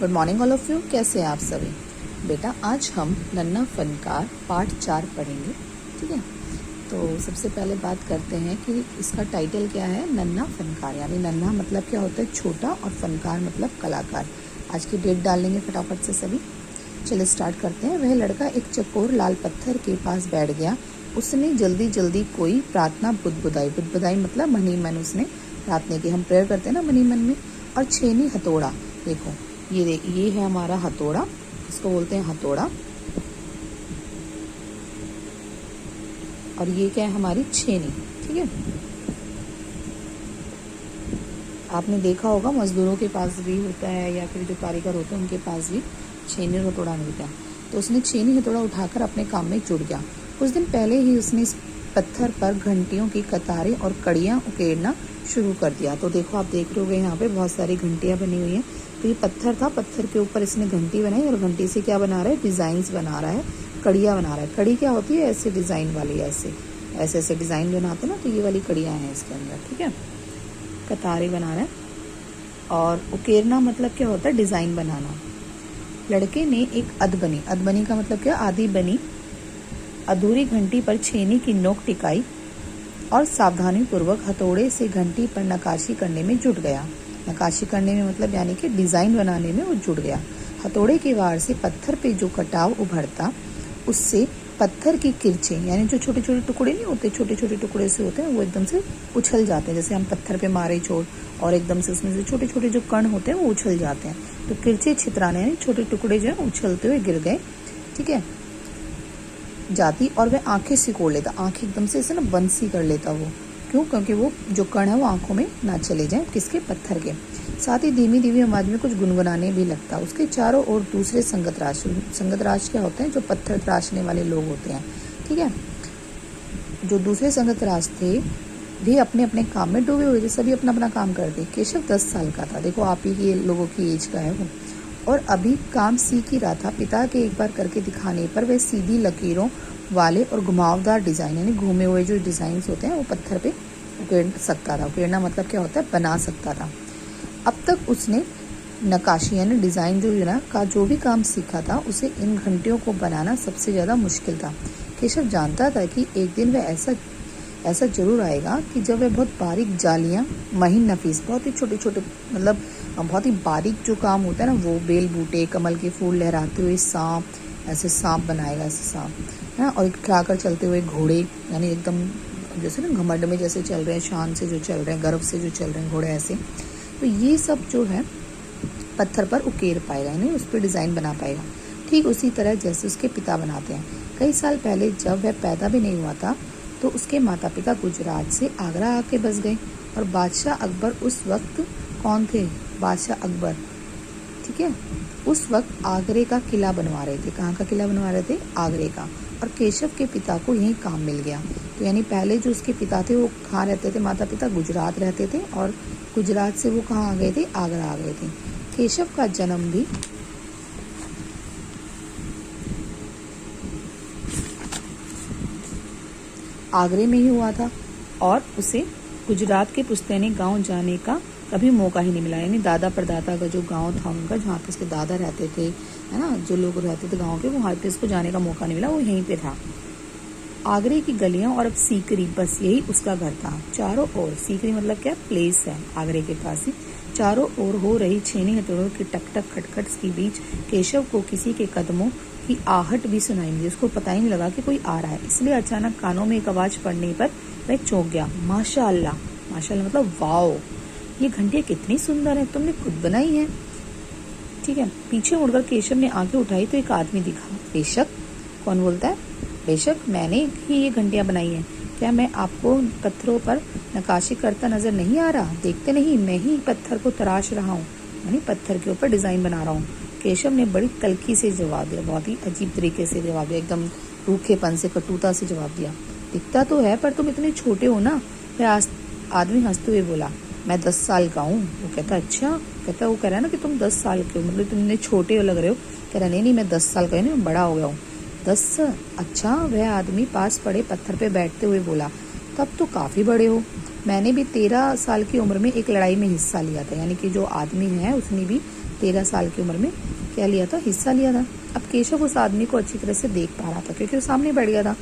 Good morning all of you. कैसे हैं आप सभी? बेटा आज हम नन्हा फनकार पार्ट 4 पढ़ेंगे। ठीक है, तो सबसे पहले बात करते हैं कि इसका टाइटल क्या है। नन्हा फनकार, यानी नन्हा मतलब क्या होता है? छोटा, और फनकार मतलब कलाकार। आज की डेट डाल लेंगे फटाफट से सभी। चलिए स्टार्ट करते हैं। वह लड़का एक चकोर लाल पत्थर के पास बैठ गया। उसने जल्दी जल्दी कोई प्रार्थना बुदबुदाई। बुदबुदाई मतलब मन ही मन उसने प्रार्थना की। हम प्रेयर करते हैं ना मन ही मन में। और छेनी हथौड़ा, देखो ये है हमारा हथौड़ा, इसको बोलते हैं हथौड़ा। और ये क्या है? हमारी छेनी। ठीक है, आपने देखा होगा मजदूरों के पास भी होता है, या फिर जो कारीगर होते हैं उनके पास भी छेनी और हथौड़ा मिलता है। तो उसने छेनी हथौड़ा उठाकर अपने काम में जुट गया। कुछ दिन पहले ही उसने इस पत्थर पर घंटियों की कतारें और कड़ियां उकेरना शुरू कर दिया। तो देखो, आप देख रहे हो यहाँ पे बहुत सारी घंटियां बनी हुई हैं। तो ये पत्थर था, पत्थर के ऊपर इसने घंटी बनाई, और घंटी से क्या बना रहा है? डिजाइन्स बना रहा है, कड़ियाँ बना रहा है। कड़ी क्या होती है? ऐसे डिजाइन वाली, ऐसे ऐसे ऐसे डिजाइन बनाते हैं ना, तो ये वाली कड़ियाँ हैं इसके अंदर। ठीक है, कतारें बना रहा है। और उकेरना मतलब क्या होता है? डिजाइन बनाना। लड़के ने एक अधबनी, अधबनी का मतलब क्या? आधी बनी अधूरी घंटी पर छेनी की नोक टिकाई और सावधानी पूर्वक हथौड़े से घंटी पर नक्काशी करने में जुट गया। नक्काशी करने में मतलब यानी कि डिजाइन बनाने में वो जुट गया। हथौड़े के वार से पत्थर पे जो कटाव उभरता, उससे पत्थर की किरचे, यानी जो छोटे छोटे टुकड़े नहीं होते, छोटे छोटे टुकड़े से होते हैं, वो एकदम से उछल जाते हैं। जैसे हम पत्थर पे मारे चोट, और एकदम से उसमें से छोटे छोटे जो कण होते हैं वो उछल जाते हैं। तो किरचे छितराने, यानी छोटे टुकड़े जो है उछलते हुए गिर गए। ठीक है, जाती, और वह आंखें सिकोड़ लेता। आंखें एकदम से ऐसे ना बंद सी कर लेता वो। क्यों? क्योंकि वो जो कण है वो आंखों में ना चले जाए। किसके? पत्थर के। साथ ही धीमी धीमी आवाज में कुछ गुनगुनाने भी लगता। उसके चारों ओर दूसरे संगतराज। संगतराज क्या होते हैं? जो पत्थर तराशने वाले लोग होते हैं। ठीक है, जो दूसरे संगतराज थे भी अपने अपने काम में डूबे हुए थे। सभी अपना अपना काम करते। केशव 10 साल का था। देखो आप ही के लोगों की एज का है वो, और अभी काम सीख ही रहा था। पिता के एक बार करके दिखाने पर वह सीधी लकीरों वाले और घुमावदार डिजाइन, यानी घूमे हुए जो डिजाइन होते हैं वो पत्थर पे उकेर सकता था। उकेरना मतलब क्या होता है? बना सकता था। अब तक उसने नक्काशी यानी डिजाइन जो है ना का जो भी काम सीखा था, उसे इन घंटियों को बनाना सबसे ज्यादा मुश्किल था। केशव जानता था कि एक दिन वह ऐसा जरूर आएगा कि जब वह बहुत बारीक जालियां, महीन नफीस, बहुत ही छोटे छोटे, मतलब बहुत ही बारीक जो काम होता है ना, वो बेल बूटे, कमल के फूल लहराते हुए सांप, ऐसे सांप बनाएगा, ऐसे सांप है ना। और खिलाकर चलते हुए घोड़े, यानी एकदम जैसे ना घमंड में जैसे चल रहे हैं, शान से जो चल रहे हैं, गर्व से जो चल रहे हैं घोड़े, ऐसे। तो ये सब जो है पत्थर पर उकेर पाएगा, यानी उस पर डिजाइन बना पाएगा। ठीक उसी तरह जैसे उसके पिता बनाते हैं। कई साल पहले जब वह पैदा भी नहीं हुआ था, तो उसके माता पिता गुजरात से आगरा आके बस गए। और बादशाह अकबर उस वक्त कौन थे? बादशाह अकबर। ठीक है, उस वक्त आगरे का किला बनवा रहे थे। कहाँ का किला बनवा रहे थे? आगरे का। और केशव के पिता को यही काम मिल गया। तो यानी पहले जो उसके पिता थे वो कहाँ रहते थे? माता पिता गुजरात रहते थे, और गुजरात से वो कहाँ आ गए थे? आगरा आ गए थे। केशव का जन्म भी आगरे में ही हुआ था, और उसे गुजरात के पुश्तैनी गांव जाने का कभी मौका ही नहीं मिला। यानी दादा परदादा का जो गांव था उनका, जहाँ पे उसके दादा रहते थे, है ना, जो लोग रहते थे गांव के, वहाँ पे उसको जाने का मौका नहीं मिला, वो यहीं पे था। आगरे की गलियां और अब सीकरी, बस यही उसका घर था। चारों ओर, सीकरी मतलब क्या? प्लेस है आगरे के पास ही। चारों ओर हो रही छेनी हथौड़ों की टक टक खटखट के बीच केशव को किसी के कदमों की आहट भी सुनाई नहीं दी। उसको पता ही नहीं लगा कि कोई आ रहा है। इसलिए अचानक कानों में एक आवाज पड़ने पर वह चौंक गया। माशाअल्लाह। माशाअल्लाह मतलब वाओ, ये घंटियां कितनी सुंदर है, तुमने खुद बनाई है। ठीक है, पीछे मुड़कर केशव ने आंखें उठाई तो एक आदमी दिखा। बेशक। कौन बोलता है? बेशक मैंने ही ये घंटियां बनाई हैं। क्या मैं आपको पत्थरों पर नक्काशी करता नजर नहीं आ रहा? देखते नहीं, मैं ही पत्थर को तराश रहा हूँ, यानी पत्थर के ऊपर डिजाइन बना रहा हूँ। केशव ने बड़ी तल्खी से जवाब दिया, बहुत ही अजीब तरीके से जवाब दिया, एकदम रूखेपन से, कटुता से जवाब दिया। दिखता तो है, पर तुम इतने छोटे हो ना। फिर आदमी हंसते हुए बोला, मैं 10 साल का हूँ। वो कहता अच्छा, कहता वो कह रहा है ना कि तुम 10 साल के हो, मतलब तुमने छोटे लग रहे हो। कह रहा नहीं मैं 10 साल का हूँ, मैं बड़ा हो गया हूँ। 10? अच्छा। वह आदमी पास पड़े पत्थर पे बैठते हुए बोला, तब तो काफी बड़े हो। मैंने भी 13 साल की उम्र में एक लड़ाई में हिस्सा लिया था। यानी कि जो आदमी है उसने भी 13 साल की उम्र में क्या लिया था, हिस्सा लिया था। अब केशव उस आदमी को अच्छी तरह से देख पा रहा था क्योंकि वो सामने बैठ गया था।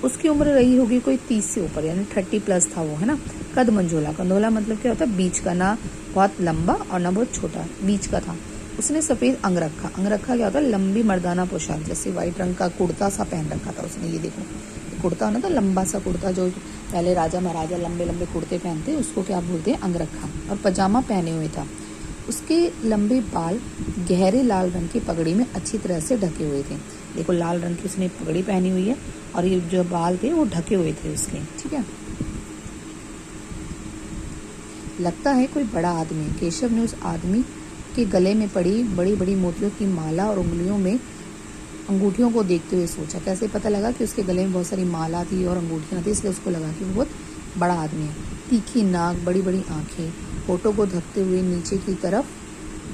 उसकी उम्र रही होगी कोई 30 से ऊपर, यानी 30+ था वो, है ना। कद मंझोला, कंधोला मतलब क्या होता है, बीच का, ना बहुत लंबा और ना बहुत छोटा, बीच का था। उसने सफ़ेद अंगरखा, अंगरखा क्या होता है, लंबी मर्दाना पोशाक, जैसे वाइट रंग का कुर्ता सा पहन रखा था उसने। ये देखो, कुर्ता होना था लंबा सा कुर्ता, जो पहले राजा महाराजा लंबे लंबे कुर्ते पहनते, उसको क्या बोलते हैं, अंगरखा। और पजामा पहने हुए था। उसके लंबे बाल गहरे लाल रंग की पगड़ी में अच्छी तरह से ढके हुए थे। देखो, लाल रंग की उसने पगड़ी पहनी हुई है और ये जो बाल थे वो ढके हुए थे उसके, ठीक है। लगता है कोई बड़ा आदमी है। केशव ने उस आदमी के गले में पड़ी बड़ी बड़ी मोतियों की माला और उंगलियों में अंगूठियों को देखते हुए सोचा। कैसे पता लगा कि उसके गले में बहुत सारी माला थी और अंगूठियाँ थी, इसलिए उसको लगा कि वो बहुत बड़ा आदमी है। तीखी नाक, बड़ी बड़ी आंखें, होठों को ढकते हुए नीचे की तरफ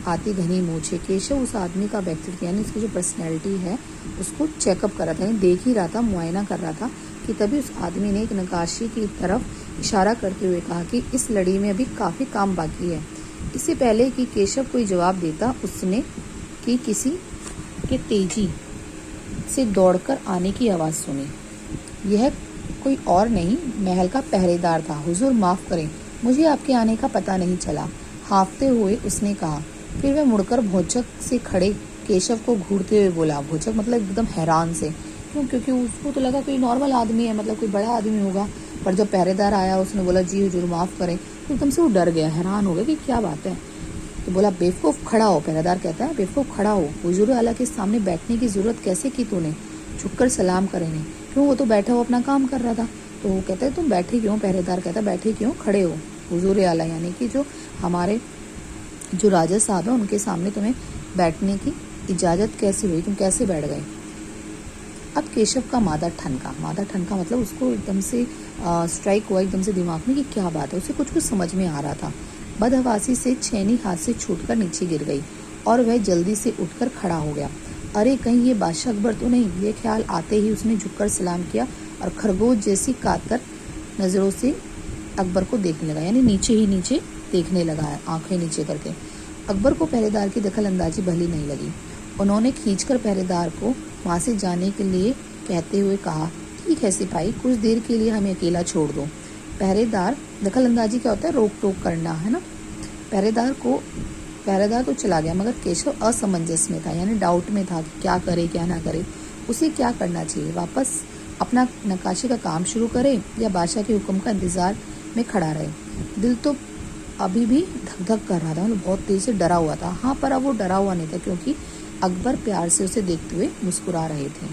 आती घनी मूछें। केशव उस आदमी का व्यक्तित्व, यानी उसकी जो पर्सनैलिटी है, उसको चेकअप कर रहा था, यानी देख ही रहा था, मुआयना कर रहा था कि तभी उस आदमी ने एक नक्काशी की तरफ इशारा करते हुए कहा कि इस लड़ी में अभी काफ़ी काम बाकी है। इससे पहले कि केशव कोई जवाब देता, उसने कि किसी के तेजी से दौड़कर आने की आवाज़ सुनी। यह कोई और नहीं, महल का पहरेदार था। हुजूर माफ़ करें, मुझे आपके आने का पता नहीं चला, हाँफते हुए उसने कहा। फिर वह मुड़कर भौचक से खड़े केशव को घूरते हुए बोला। भौचक मतलब एकदम हैरान से, क्यों? क्योंकि उसको तो लगा कोई नॉर्मल आदमी है, मतलब कोई बड़ा आदमी होगा, पर जब पहरेदार आया उसने बोला जी हुजूर माफ़ करें, तो एकदम से वो डर गया, हैरान हो गया कि क्या बात है। तो बोला बेवकूफ़ खड़ा हो। पहरेदार कहता है बेवकूफ़ खड़ा हो, हुजूर आला के सामने बैठने की ज़रूरत कैसे की तूने? झुककर सलाम करेंगे, क्यों? वो तो बैठा हो अपना काम कर रहा था। तो वो कहता है तुम बैठे क्यों? पहरेदार कहता है बैठे क्यों, खड़े हो। हुजूर आला यानी कि जो हमारे जो राजा साहब हैं उनके सामने तुम्हें बैठने की इजाज़त कैसे हुई, तुम कैसे बैठ गए? अब केशव का मादा ठनका, मादा ठनका मतलब उसको एकदम से स्ट्राइक हुआ एकदम से दिमाग में कि क्या बात है, उसे कुछ कुछ समझ में आ रहा था। बदहवासी से छेनी हाथ से छूटकर नीचे गिर गई और वह जल्दी से उठकर खड़ा हो गया। अरे कहीं ये बादशाह अकबर तो नहीं? ये ख्याल आते ही उसने झुककर सलाम किया और खरगोश जैसी कातर नज़रों से अकबर को देखने लगा, यानी नीचे ही नीचे देखने लगा है, आंखें नीचे करके। अकबर को पहरेदार की दखल अंदाजी भली नहीं लगी। उन्होंने खींचकर पहरेदार को वहाँ से जाने के लिए कहते हुए कहा, ठीक है सिपाही, कुछ देर के लिए हमें अकेला छोड़ दो। पहरेदार, दखल अंदाजी क्या होता है, रोक टोक करना, है ना। पहरेदार तो चला गया, मगर केशव असमंजस में था, यानी डाउट में था कि क्या करे क्या ना करे, उसे क्या करना चाहिए, वापस अपना नक्काशी का काम शुरू करे या बादशाह के हुक्म का इंतज़ार में खड़ा रहे। दिल तो अभी भी धक धक कर रहा था, मतलब बहुत तेज से डरा हुआ था। हाँ, पर अब वो डरा हुआ नहीं था क्योंकि अकबर प्यार से उसे देखते हुए मुस्कुरा रहे थे।